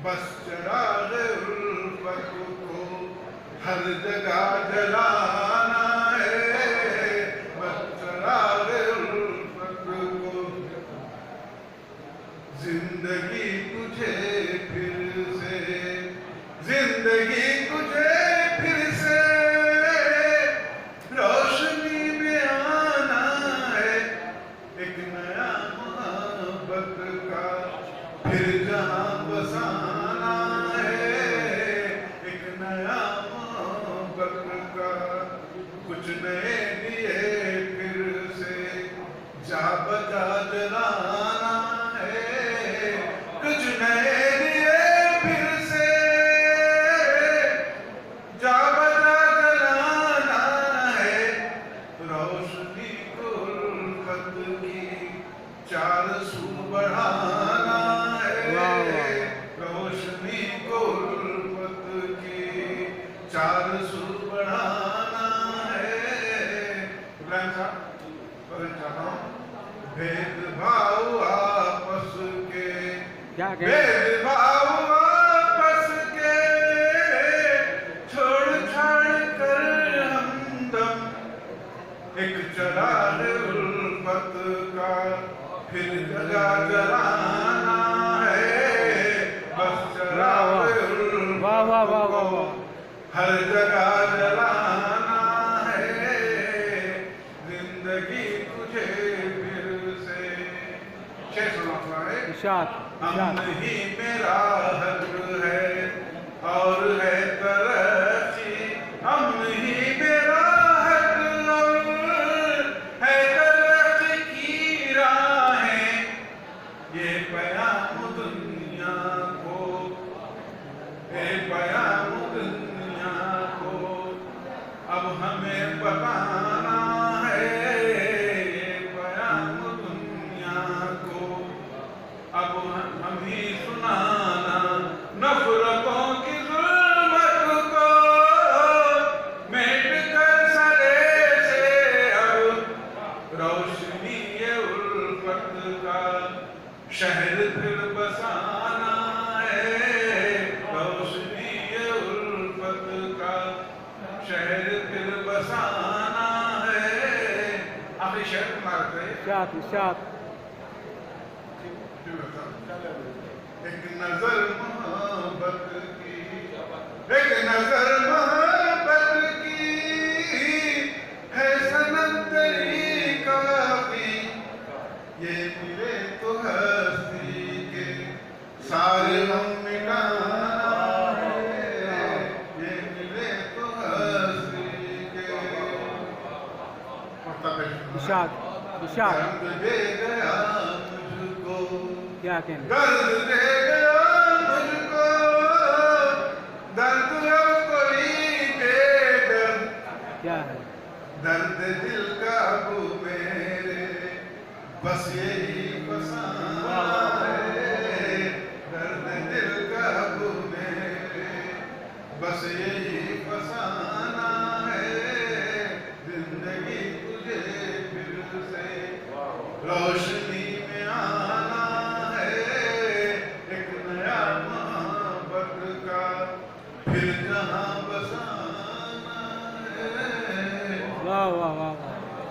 बस चिराग उल्फत को हर जगह जलाना है, बस चिराग उल्फत को। जिंदगी तुझे फिर से, जिंदगी तुझे फिर से रोशनी में आना है, एक नया मोहब्बत का फिर जहां बसाना है, एक नया मोहब्बत का कुछ नए दिए फिर से जा बजा जलाना है, कुछ नए दिए फिर से जा बजा जलाना है, रोशनी को उल्फत की चार सू बढ़ाना है, रोशनी को उल्फत की चार सू बढ़ाना है। इब्राहिम साहब बोलना चाहता हूँ, भेदभाव आपस के, भेदभाव आपस के छोड़ छाड़ कर हमदम, एक चिराग उल्फत का फिर जगह जलाना है, बस चिराग उल्फत को हर जगह जलाना है, जिंदगी तुझे फिर से। शेर सुना है, अमन ही मेरा हक है और है तरक्की, अमन ही मेरा हक और है तरक्की की राहें, ये पैगाम दुनिया को, ये पैगाम दुनिया को अब हमें बताना है, ये पैगाम दुनिया को अब हम ही सुनाना, नफरतों की जुल्मत को मिट कर सरे से अब रोशनी ये उल्फत का शहर फिर बसाना है, रोशनी ये उल्फत का शहर फिर बसाना है। आखिरी शेर मारते एक नजर मोहब्बत की, एक नजर मोहब्बत की है सनम तेरी काफी, ये मिले तो हस्ती के सारे हम मिटाना है, ये मिले तो हस्ती के। दर्द दे गया मुझको, क्या कहना, दर्द दे गया मुझको, दर्द अब कोई बेदर्द, क्या है दर्द दिल का अबू मेरे बस यही फसाना है, दर्द दिल का अबू मेरे बस यही फसाना है, जिंदगी तुझे फिर से रोशनी